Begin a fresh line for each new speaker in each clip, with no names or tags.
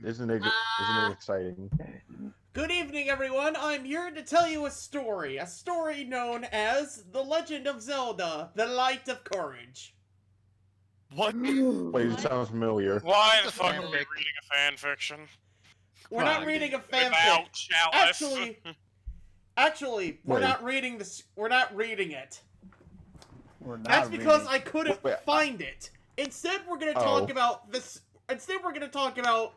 Isn't it exciting?
Good evening, everyone. I'm here to tell you a story known as The Legend of Zelda, The Light of Courage.
What?
Wait, it sounds familiar.
Why the fuck are we reading a fan fiction?
We're not reading a fanfic.
Without Chalice.
Actually, we're
Wait.
not reading this. We're not reading it.
That's
because I couldn't
Wait,
find it. Instead, we're gonna talk about this. Instead, we're gonna talk about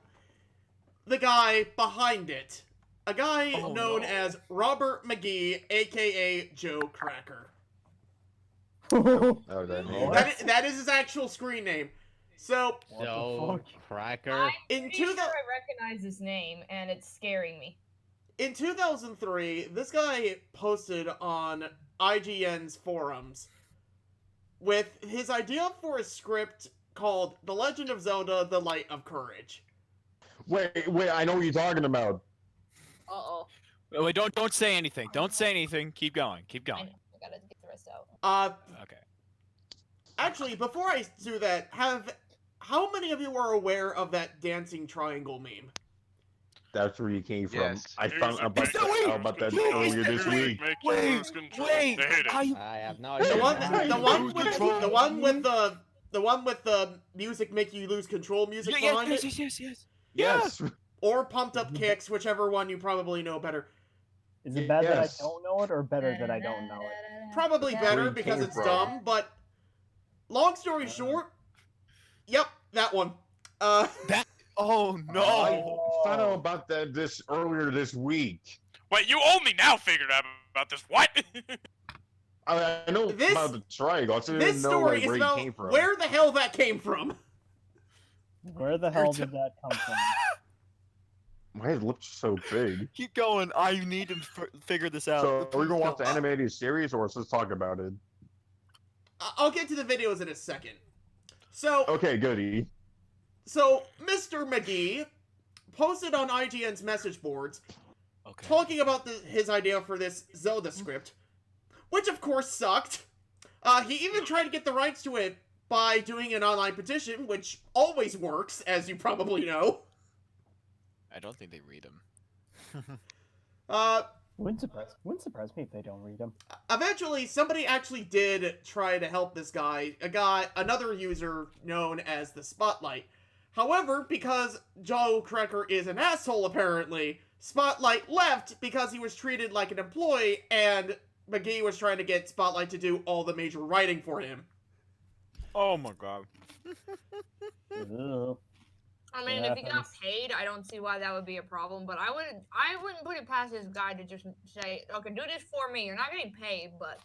the guy behind it. A guy known as Robert McGee, aka Joe Cracker. That is his actual screen name. So,
Joe Cracker.
in
sure I recognize this name, and it's scaring me.
In 2003, this guy posted on IGN's forums with his idea for a script called The Legend of Zelda, The Light of Courage.
Wait, I know what you're talking about.
Uh-oh.
Wait, don't say anything. Don't say anything. Keep going. Keep
I
going.
gotta get the rest out.
Okay.
Actually, before I do that, how many of you are aware of that dancing triangle meme?
That's where you came from.
Yes.
I found out about that earlier this week.
Wait,
I have no idea.
The one with the music make you lose control music behind it.
Yes.
Or pumped up kicks, whichever one you probably know better.
Is it bad that I don't know it, or better that I don't know it?
Probably better because it's dumb, but long story short, yep, that one.
Oh no!
I found out about that earlier this week.
Wait, you only now figured out about this? What?
I know about the triangle. I just didn't know
story
where
is
it
about
came from.
where the hell that came from.
Where the hell did that come from?
My lips are so big.
Keep going. I need to figure this out.
So, are we gonna watch the animated series, or let's just talk about it?
I'll get to the videos in a second. So,
Okay, goody.
So, Mr. McGee posted on IGN's message boards talking about his idea for this Zelda script, which of course sucked. He even tried to get the rights to it by doing an online petition, which always works, as you probably know.
I don't think they read them.
Wouldn't surprise me if they don't read them.
Eventually, somebody actually did try to help this guy, another user known as the Spotlight. However, because Joe Cracker is an asshole apparently, Spotlight left because he was treated like an employee, and McGee was trying to get Spotlight to do all the major writing for him.
Oh my god.
I mean, if he got paid, I don't see why that would be a problem, but I wouldn't put it past this guy to just say, okay, do this for me. You're not getting paid, but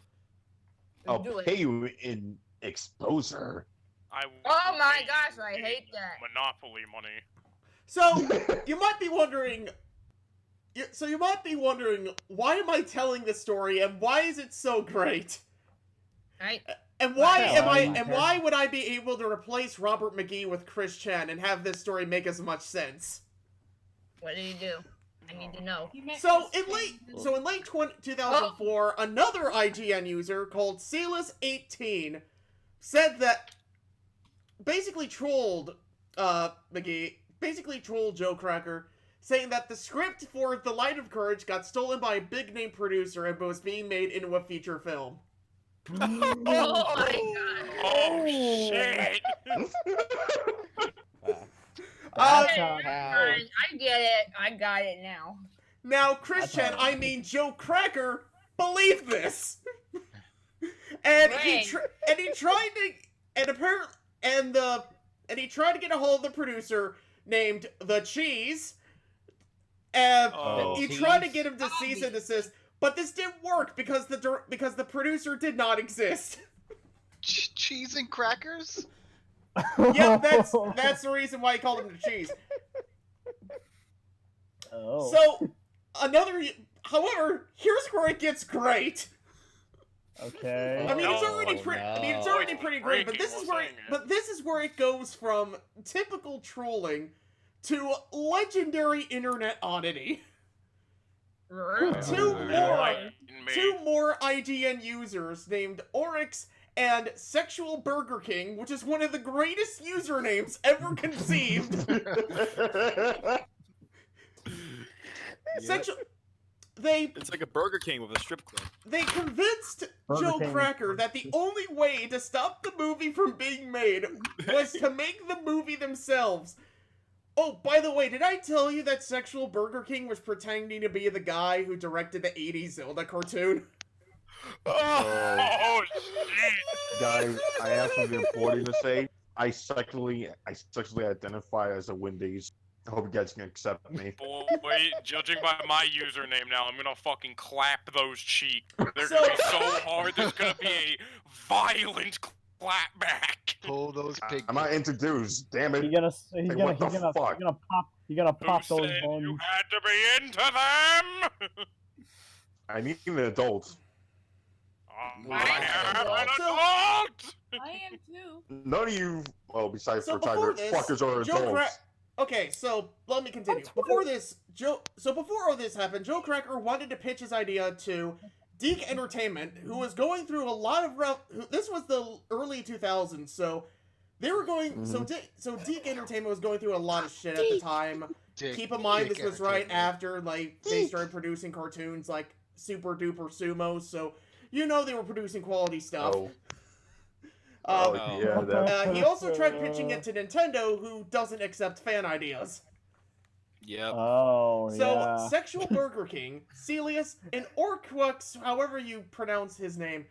I'll
do it.
pay you in exposure.
Oh my gosh, I hate that.
Monopoly money.
So, you might be wondering, why am I telling this story, and why is it so great?
Right.
And why would I be able to replace Robert McGee with Chris Chan and have this story make as much sense?
What did he do? I need to know.
So in late 2004, another IGN user called Silas18 said that basically trolled Joe Cracker, saying that the script for The Light of Courage got stolen by a big name producer and was being made into a feature film.
Oh my god!
Oh shit!
I get it. I got it now.
Now, Christian, Joe Cracker, believed this, and he tried to get a hold of the producer named The Cheese, and he tried to get him to cease and desist. But this didn't work because the producer did not exist.
Cheese and crackers?
Yep, that's the reason why he called him The Cheese.
Oh.
So, however, here's where it gets great.
Okay.
I mean, it's already pretty great, but this is where it goes from typical trolling to legendary internet oddity. Two more IGN users named Oryx and Sexual Burger King, which is one of the greatest usernames ever conceived.
It's like a Burger King with a strip club.
They convinced
Burger
Joe
King.
Cracker that the only way to stop the movie from being made was to make the movie themselves. Oh, by the way, did I tell you that Sexual Burger King was pretending to be the guy who directed the 80s Zelda cartoon?
Oh shit!
Guys, I have something important to say. I sexually identify as a Wendy's. I hope you guys can accept me.
Boy, judging by my username now, I'm gonna fucking clap those cheeks. They're
So-
gonna be so hard. There's gonna be a violent clap back.
Pull those pig.
I'm not introduced. Damn it.
He's gonna
what the fuck?
pop
Who
those
said
bones.
you had to be into them?
I need an adult.
I am an
So-
adult.
I am too.
None of you, well, besides
So
for
before
Tiger,
this,
fuckers are
Joe
adults.
Okay, so let me continue. Before all this happened, Joe Cracker wanted to pitch his idea to Deke Entertainment, who was going through a lot of this was the early 2000s, so they were going. So Deke Entertainment was going through a lot of shit at the time. Keep in mind, this was right after they started producing cartoons like Super Duper Sumo, so they were producing quality stuff.
Yeah, that.
He also tried pitching it to Nintendo, who doesn't accept fan ideas.
Yep.
Oh,
So,
yeah.
Sexual Burger King, Celius, and Orquux, however you pronounce his name,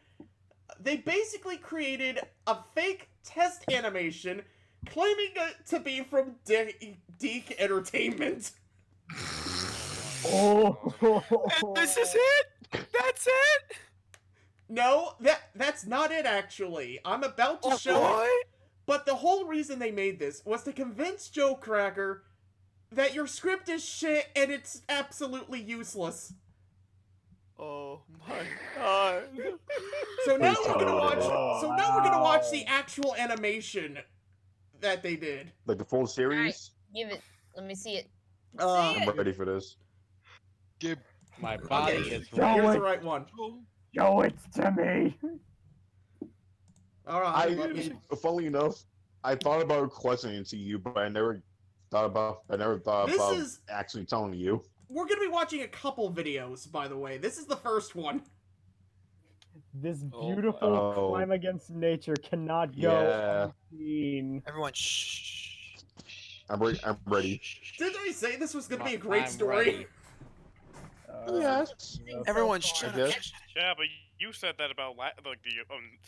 they basically created a fake test animation claiming it to be from Deke Entertainment.
Oh.
And this is it? That's it?
No, that's not it, actually. I'm about to show it. But the whole reason they made this was to convince Joe Cracker that your script is shit and it's absolutely useless.
Oh my god.
So now
Please
we're gonna
tell me
watch.
that.
So now we're gonna watch the actual animation that they did.
Like the full series?
Give it. Let me see it.
I'm ready for this.
My body
Okay,
is
Joe,
ready.
here's
it.
the right one.
Show it to me.
All right. let me-
Funnily enough, I thought about questioning to you, but I never thought about
This is-
actually telling you.
We're gonna be watching a couple videos, by the way. This is the first one.
This
Oh,
beautiful
oh.
crime against nature cannot go
Yeah.
unseen.
Everyone, shh.
I'm ready.
Didn't I say this was gonna be a great
I'm
story?
ready.
Yes.
Everyone,
I
shut up.
guess.
Yeah, but you said that about like the.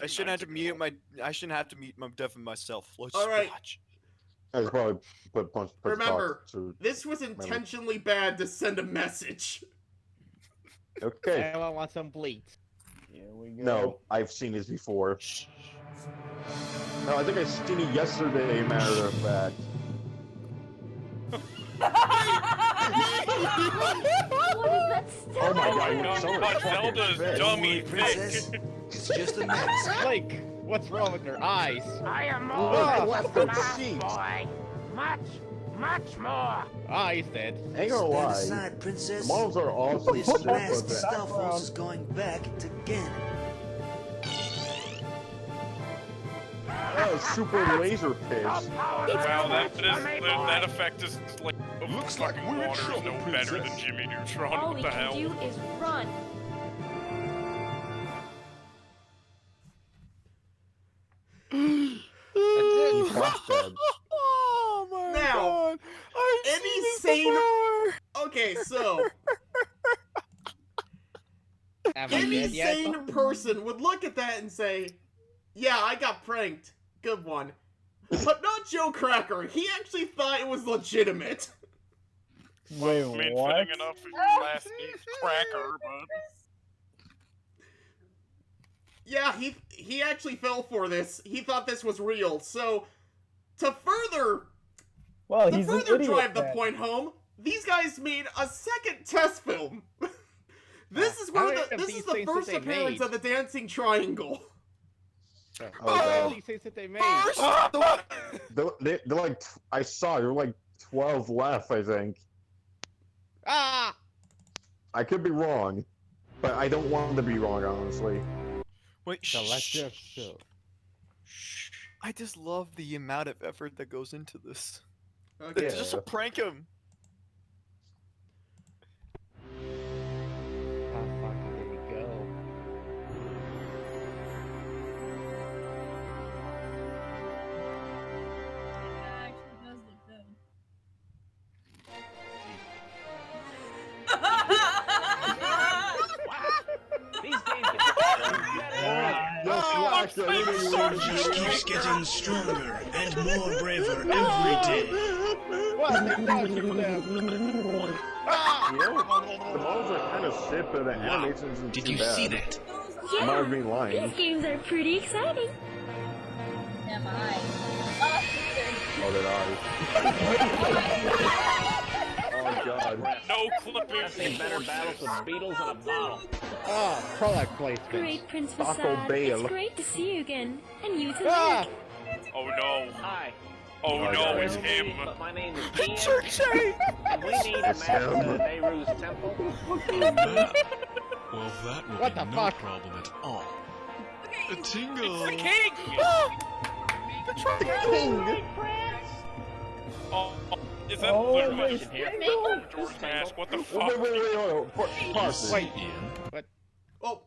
I shouldn't have to mute my. I shouldn't have to mute my deafen myself. Let's
All right.
watch.
I should probably put
Remember,
talk to.
This was intentionally bad to send a message.
Okay.
Everyone wants some bleach.
Here we go.
No, I've seen this before. No, I think I seen it yesterday. Matter of fact.
What is that
Oh my
stuff?
god!
God,
so
but
fucking
Zelda's
thick.
dummy
Princess,
thick.
it's just a mess.
Blake, what's wrong with your eyes?
I am more
Ah,
than
left
just an
of
ass
seat.
boy. Much more.
Ah, he's dead.
Ain't gonna
Stand
lie.
aside,
The
princess.
models are awesome.
This
but
masked
the-
stuff horse is going back to Ganon.
Oh, super laser piss.
Wow, that effect is like.
Looks like
fucking
we're in
water is
trouble,
no better than
princess.
Jimmy Neutron.
All
What
we
the
can
hell?
do is run.
He's not dead.
Oh my
Now,
god. I've
any
seen this
sane-
before.
Okay, so
Am I
any
dead yet?
sane person would look at that and say, "Yeah, I got pranked. Good one." But not Joe Cracker. He actually thought it was legitimate.
Wait,
I mean,
what?
fitting enough for your last name's Cracker, but.
Yeah, he actually fell for this. He thought this was real. So, to further
Well, he's an idiot.
drive the
then.
point home, these guys made a second test film. This is
How
where
many
the
of
this
these
is the
things did
first
they
appearance
made?
of the dancing triangle.
Oh,
All
God.
these things that they made.
They're like, I saw, there were like 12 left, I think.
Ah!
I could be wrong, but I don't want to be wrong, honestly.
Wait,
Selective
shh.
show.
I just love the amount of effort that goes into this.
Okay.
Yeah.
It's just to prank him.
All right, let me see.
Just to prank him.
This is the first appearance of the dancing triangle.
Wait, shh.
Okay, so
I just love the amount of effort that goes into this.
Yeah.
Freezervision keeps getting stronger and more braver every day.
What the dodging them?
You know, the models are kind of shit, but the animations isn't
Did
too
you
bad.
see that?
Might have been lying.
These games are pretty exciting.
Am I?
Oh, did Oh god.
No clipping.
I've seen better battles with beetles in a bottle. Oh, product placement.
Great, Prince
Taco
Facade.
Bell.
It's great to see you again. And you too.
Ah!
Oh no.
Hi.
Oh no,
God.
it's him.
But my name is
It's
Ian,
Shay!
and we need a
It's
map
him.
to Nehru's temple.
Well, that will
What
be
the
no
fuck?
problem at all. A tingle.
It's the king. Oh, is that literally
Question here.
George Mask? What the
Wait,
fuck?
hold on. Pause this.
Wait, Ian.
Oh.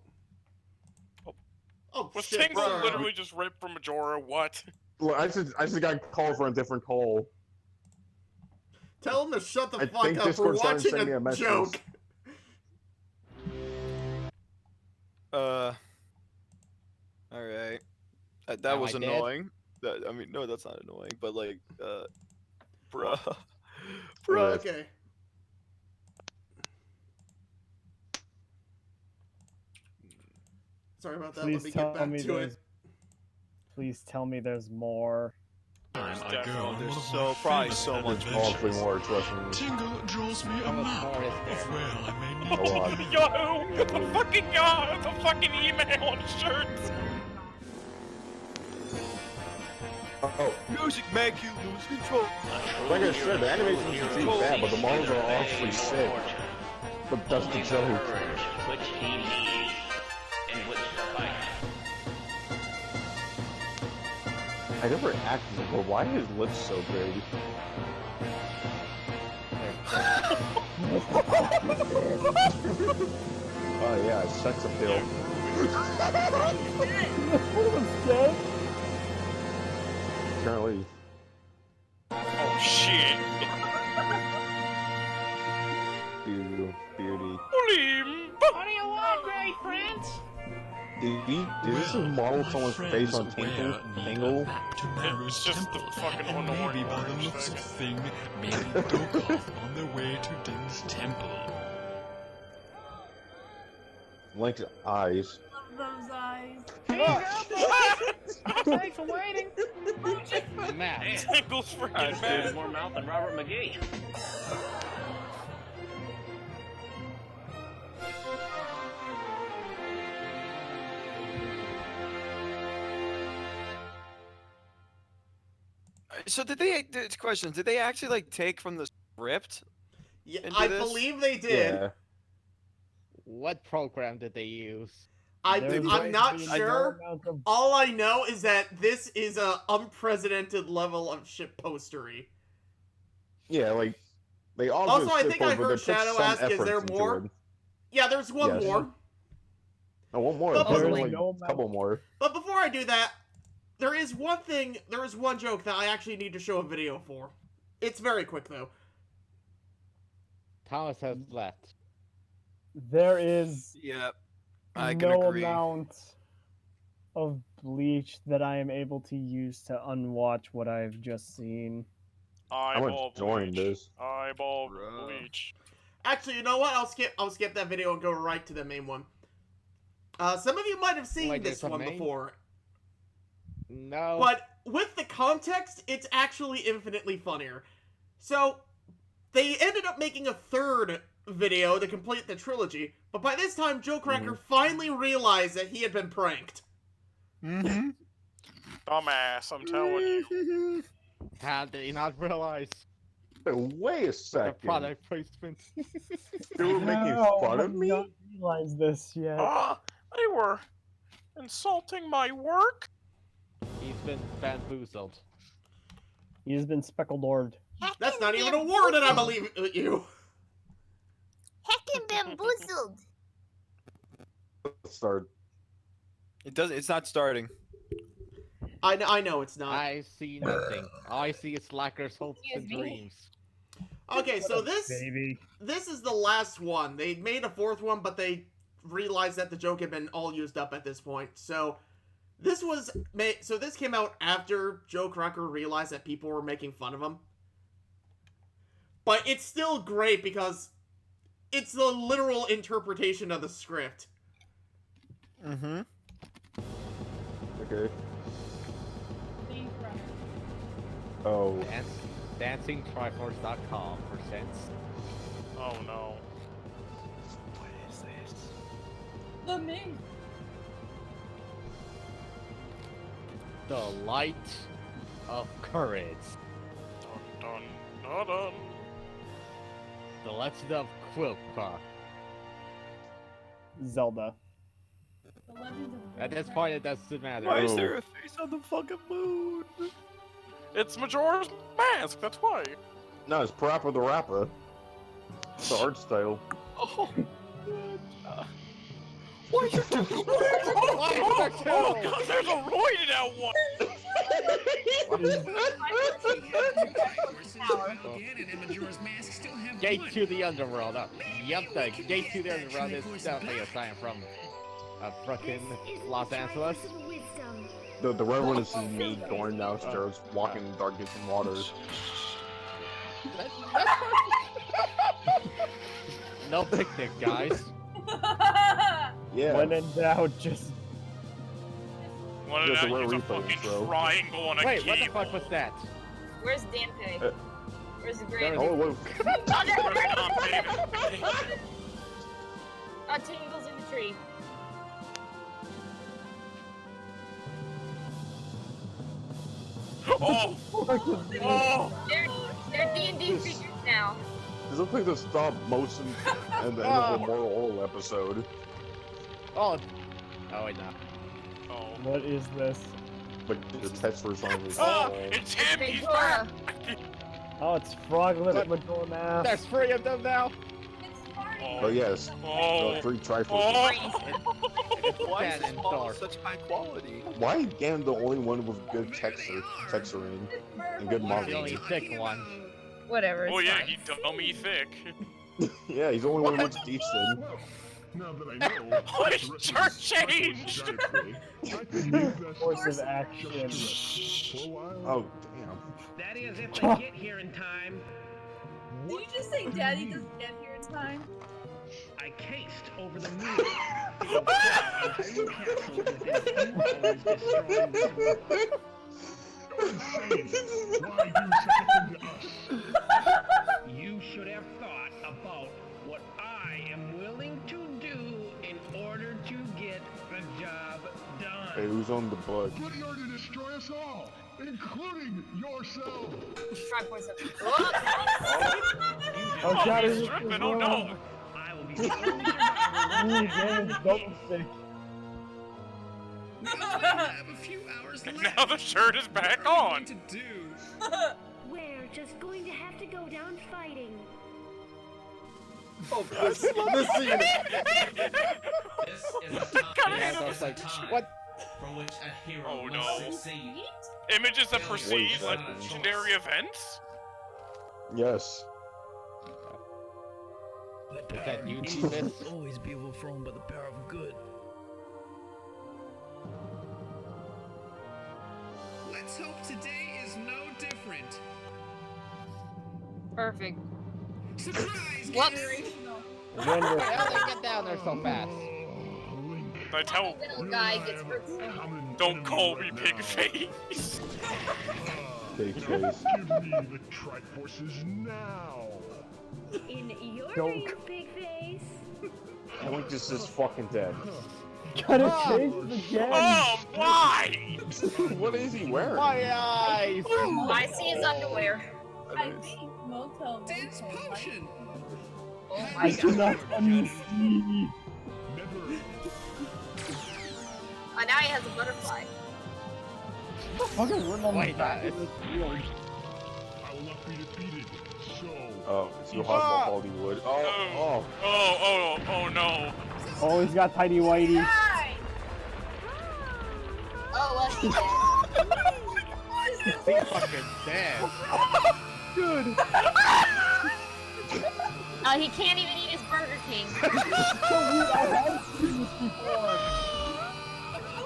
Oh,
Was
shit.
Tingle
Sorry.
literally just ripped from Majora? What?
Look, I just got called for a different call.
Tell him to shut the
I
fuck
think
up. We're
Discord started
watching
sending me
a
a message.
joke.
Alright. That
Am
was
I dead?
annoying. I mean, no, that's not annoying, but like, bruh. Bruh.
Okay. Sorry about that. Let
Please
me
tell
get back
me
to
there's.
it.
Please tell me there's more.
Time I go
definitely-
on
There's
one of
so-
my
probably
famous
so much
There's awfully
adventures.
more, trust me.
Tingle draws me a
How much
map
more is
of
there?
where I may
A
need to
lot.
be.
Yo, the fucking the fucking email on shirts.
Oh,
Music make you lose control.
like I said, the animations isn't too bad, but the models are awfully sick. But that's the joke.
Which he needs and which to fight.
I never asked him, but why are his lips so big? Oh yeah, sex appeal. Apparently.
Oh shit.
Beauty.
William.
What do you want, Great Prince?
Did this model someone's face on Tingle? Tingle?
To Nehru's
It's just the
temple,
fucking
and
Honor
maybe by the
orange
looks
thing.
of thing, maybe Dokov on their way to Din's temple.
Link's eyes.
Love those eyes.
Thanks for waiting.
Matt.
Tingle's freaking
There's
mad.
more mouth than Robert McGee.
So did they? Question: did they actually like take from the script?
Yeah,
into
I
this?
believe they did.
Yeah.
What program did they use?
I'm not
There's
sure.
no amount of-
All I know is that this is a unprecedented level of shitpostery.
Yeah, like they all
Also,
do
I
shit
think I
posts, but
heard
they put
Shadow
some
ask, is
effort
there
into
more?
it.
Yeah, there's one
Yes.
more.
Oh, one more.
But
There's
before-
like
no
a couple more.
But before I do that, there is one joke that I actually need to show a video for. It's very quick though.
Thomas has left.
There is
Yeah, I can
no
agree.
amount of Bleach that I am able to use to unwatch what I've just seen.
I'm
Eyeball
enjoying
bleach.
this.
Eyeball
Bruh.
bleach.
Actually, you know what? I'll skip that video and go right to the main one. Some of you might have seen
Wait,
this
there's a
one
main?
before,
No.
but with the context, it's actually infinitely funnier. So, they ended up making a third video to complete the trilogy, but by this time, Joe Cracker finally realized that he had been pranked.
Mm-hmm.
Dumbass, I'm telling you.
How did he not realize
Wait a
the
second.
product placement?
They were making
No, I
fun
have
of me?
not realized this yet.
They were insulting my work?
He's been bamboozled.
He has been speckled orbed.
That's not even a word, and I believe you.
Heckin' bamboozled.
Let's start.
It's not starting.
I know it's not.
I see nothing. All I see is slackers, hopes, and
Excuse me?
dreams.
Okay, so this
Baby.
is the last one. They made a fourth one, but they realized that the joke had been all used up at this point. So This came out after Joe Cracker realized that people were making fun of him. But it's still great because it's the literal interpretation of the script.
Mm-hmm.
Okay. Oh.
DancingTriforce.com presents.
Oh no.
What is this?
The me.
The Light of Courage.
Dun, dun, dun, dun.
The Legend of Quilpa.
Zelda.
At this point, it doesn't matter.
Why is there a face on the fucking moon?
It's Majora's Mask, that's why.
No, it's Parappa the Rapper. It's the art style.
Oh. Why is there two?
Oh, God, there's a roided out one.
Gate to the Underworld. Yep, the Gate to the Underworld is definitely a sign from frickin' Los Angeles.
The Reverend is me going downstairs, walking in dark and waters.
No picnic, guys.
Yeah.
When in doubt, just.
One of
Just a
that
rare
is a
replay
fucking
intro.
triangle on a
Wait, what the
cable.
fuck was that?
Where's Dante? Where's the green?
Oh, wait.
Oh, there
Put
it
it on, baby.
Oh, Tingle's in the tree.
Oh! Oh!
They're D&D figures now.
This looks like the stop motion and the end of a Moral Oral episode.
Oh. Oh, wait, no.
Oh.
What is this?
Like the text for song is
Oh! It's him! He's
Majora.
back!
Oh, it's Froglet Majora Mask.
There's 3 of them now.
Oh yes.
Oh!
The 3 Triforces.
Oh!
Why
Bad
is this
and
model
dark.
such high quality?
Why is Ganon the only one with good texturing and good
The
modeling?
only thick one.
Whatever.
Oh
it's
yeah,
fine.
he dummy thick.
Yeah, he's the only one who looks decent.
Now that I know,
Oh, his shirt changed!
Course of action.
For a while.
Oh damn.
Daddy, as if I get here in time.
Did you just say Daddy doesn't get here in time?
I cased over the moon. It was a castle within 2 hours, destroying the
Why do such a thing to us?
You should have thought about what I am willing to do in order to get the job done.
Hey, who's on the bug?
Put in order to destroy us all, including yourself.
Try point something.
Oh, God,
he's
is
tripping, oh no!
I will be the only survivor.
Ganon's golden stick.
And now the shirt is back on!
We're just going to have to go down fighting.
Oh, this scene.
Yeah, I was like, what?
Oh no. Images of Precede legendary events?
Yes.
Is that you, Jesus?
Always be overthrown by the power of good.
Let's hope today is no different.
Perfect.
Surprise!
Whoops.
How did they get down there so fast?
I tell.
Little guy gets hurt.
Don't call me pig face.
Big face.
Give me the Triforces now.
In your
Don't
dreams, big face.
I think this is fucking dead.
Gotta change it again.
Oh, why?
What is he wearing?
My eyes!
I see his underwear.
I think Motel.
Dance potion!
Oh
I
my
do
god.
not unsee.
Never.
Oh, now he has a butterfly.
Fucking run on
Wait,
the back
that
of this field.
I will not be defeated. So.
Oh, it's you hot Hollywood. Oh,
Oh no.
Oh, he's got tidy whitey.
Die!
Oh, well, he did.
He's fucking dead.
Good.
He can't even eat his Burger King.
So weird, I've seen this before.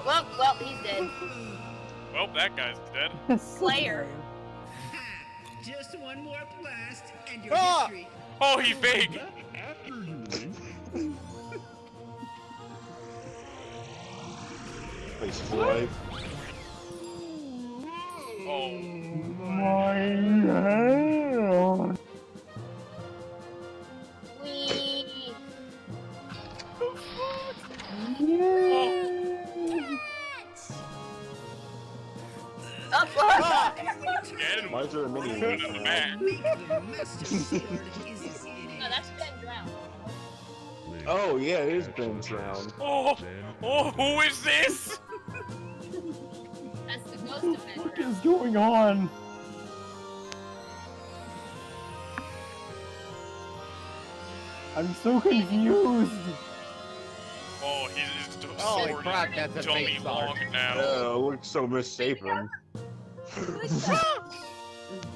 Well, he's dead.
Well, that guy's dead.
Slayer.
Just one more blast, and your
Ah!
history.
Oh, he's big.
After you, Link.
Place is alive.
Oh.
My hand.
Wee. Up.
Again?
Why is there a mini
Moving in the back.
No, that's Ben drowned.
Oh yeah, it is Ben drowned.
Oh, who is this?
That's the ghost
What
of Ben
the fuck
drowned.
is going on? I'm so confused.
Oh, he's just
Holy
sword
crap, that's a
dummy
face art.
long now.
Oh, looks so misshapen.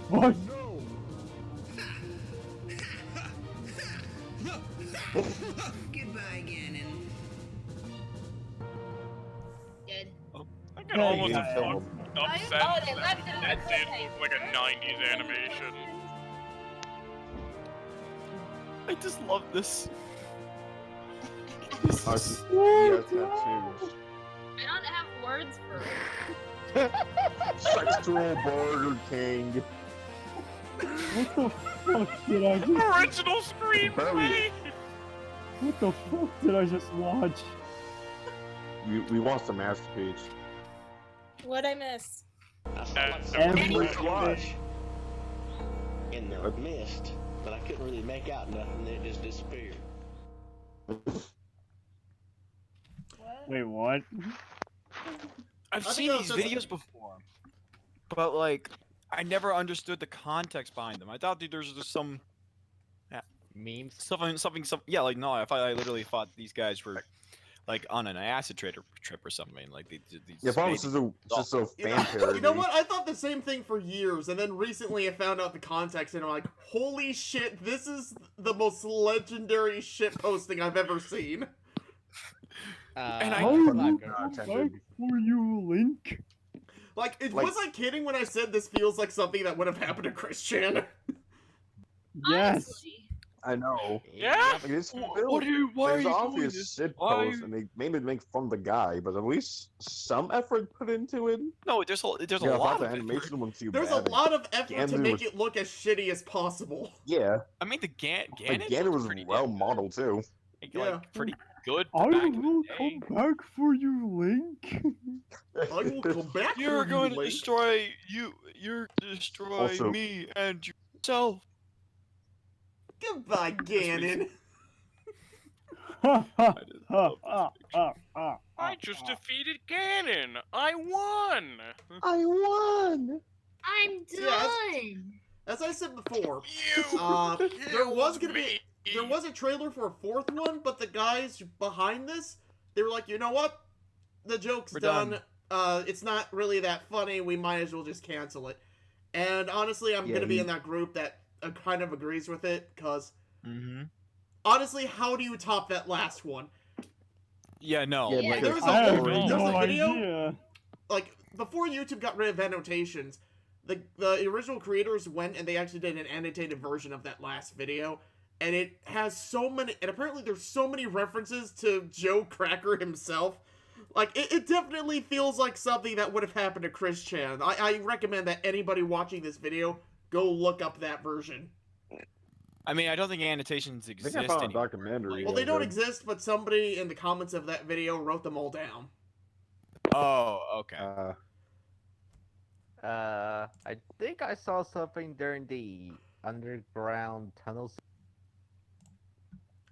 What?
Goodbye, Ganon.
Dead.
I got almost a
Yeah.
full upset.
Oh, they left it on
That
the
did
cliffhanger.
look like a 90s animation.
I just love this.
He has tattoos.
I don't have words for it.
Sexual Burger King.
What the fuck did I just?
Original screenplay!
What the fuck did I just watch?
We watched the masterpiece.
What'd I miss?
Every
In the mist, but I couldn't really make out nothing. It just disappeared.
Wait, what?
I've
I think
seen
that
these
was just-
videos before, but like, I never understood the context behind them. I thought that there's just some
Memes.
something. Yeah, like no, I literally thought these guys were like on an acid trip or something. Like these.
Yeah, probably it's just a fan parody.
You know what? I thought the same thing for years, and then recently I found out the context, and I'm like, holy shit, this is the most legendary shit posting I've ever seen.
And
How
I'm
you
not
come back for you, Link?
Like,
Like-
was I kidding when I said this feels like something that would have happened to Chris Chan?
Yes.
Honestly.
I know.
Yeah?
Like, it's
Why
still,
are you
there's
doing
obvious
this?
shit
Why are
posts,
you-
and they maybe make fun of the guy, but at least some effort put into it.
No, there's a
Yeah, I
lot
thought the
of it.
animation wasn't too
There's a
bad.
lot of effort to
Ganon
make
was-
it look as shitty as possible.
Yeah,
I mean, the
like
Ganon
Ganon was
pretty
well
damn good.
modeled too.
Like,
Yeah.
pretty good.
I
back in the
will
day.
come back for you, Link.
I will come back
You're
for
going
you,
to
Link.
destroy you. You're destroy
Also-
me and yourself.
Goodbye, Ganon.
Ha ha
I just
ha
love this
ha
picture.
ha ha.
I just defeated Ganon. I won.
I won.
I'm
Yes.
done.
As I said before,
You
there was
killed
gonna be
me.
there was a trailer for a fourth one, but the guys behind this, they were like, you know what? The joke's
We're
done.
done.
It's not really that funny. We might as well just cancel it. And honestly, I'm
Yeah,
gonna be
he-
in that group that kind of agrees with it, because
Mm-hmm.
honestly, how do you top that last one?
Yeah, no.
Yeah,
Yeah,
because
there's
I have
a
no
there's a video
idea.
like before YouTube got rid of annotations. The original creators went and they actually did an annotated version of that last video, and it has so many, and apparently there's so many references to Joe Cracker himself. Like, it definitely feels like something that would have happened to Chris Chan. I recommend that anybody watching this video go look up that version.
I mean, I don't think annotations
I
exist
think I found a
anymore.
documentary.
Well, they
of
don't
it.
exist, but somebody in the comments of that video wrote them all down.
Oh, okay.
I think I saw something during the underground tunnels.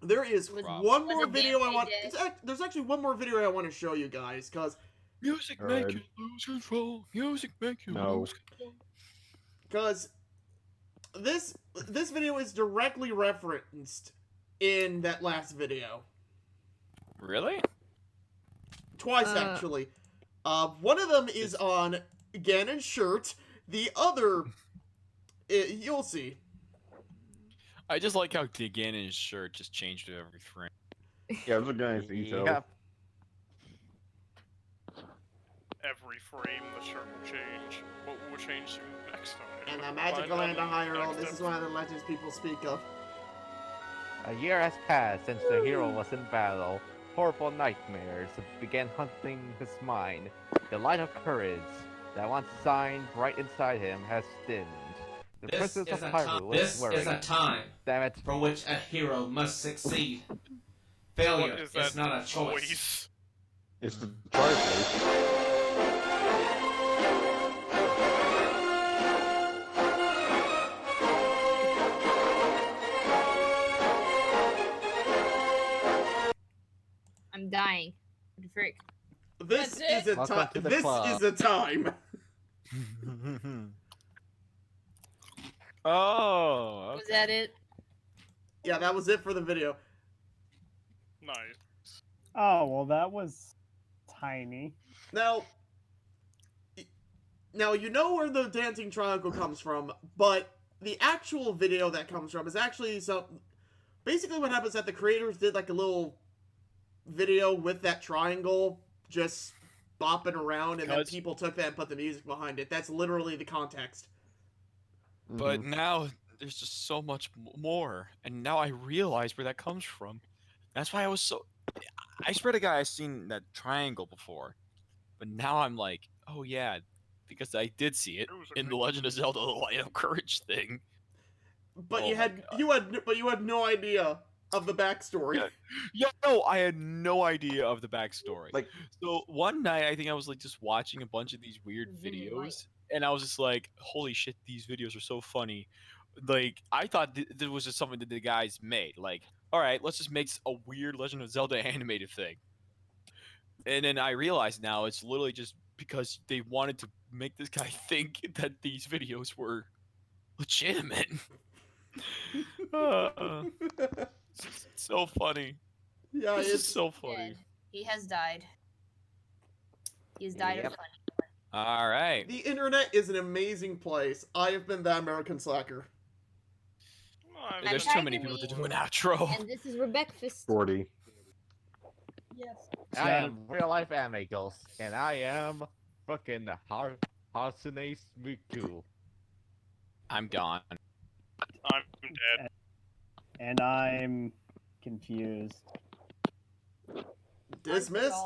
There is
Was-
one
was
more
it
video I
Band-Aid
want.
Day?
There's actually one more video I want to show you guys, because
Music
Alright.
make you lose control. Music make you
No.
lose control.
this video is directly referenced in that last video.
Really?
Twice, actually. One of them is on Ganon's shirt. The other, you'll see.
I just like how Ganon's shirt just changed to every frame.
Yeah, there's a guy's detail.
Yep.
every frame the shirt will change. What will change next time?
And the magical
Find
land of
out
Hyrule,
next
this is one of the legends people speak of.
A year has passed since the hero was in battle. Horrible nightmares began haunting his mind. The light of courage that once shined bright inside him has dimmed. The Princess of Hyrule is worried.
This is a time
Damn it.
for which a hero must succeed. Failure is not a choice.
It's the choice.
I'm dying. What the frick?
This
That's
is a
Welcome
time.
to the
This
club.
is a time.
Oh.
Was that it?
Yeah, that was it for the video.
Nice.
Oh, well, that was tiny.
Now, you know where the dancing triangle comes from, but the actual video that comes from is actually basically what happens is that the creators did like a little video with that triangle just bopping around, and then people took that and put the music behind it. That's literally the context.
But now there's just so much more, and now I realize where that comes from. That's why I was so. I swear to God, I've seen that triangle before, but now I'm like, oh yeah, because I did see it in the Legend of Zelda: The Light of Courage thing.
But you had no idea of the backstory.
Yeah, no, I had no idea of the backstory. Like, so one night, I think I was like just watching a bunch of these weird videos, and I was just like, "Holy shit, these videos are so funny!" Like, I thought this was just something that the guys made. Like, all right, let's just make a weird Legend of Zelda animated thing. And then I realized now it's literally just because they wanted to make this guy think that these videos were legitimate. It's so funny.
Yeah,
this
it's
is so funny.
Dead. He has died. He's died of funny.
All right.
The internet is an amazing place. I have been that American slacker.
There's too many people to do an outro.
And this is Rebecca Fist.
40.
Yes.
I am real life Amigos, and I am fucking Hatsune Miku.
I'm gone.
I'm dead.
And I'm confused.
Dismissed?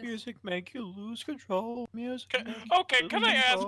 Music make you lose control. Music.
Okay, can I ask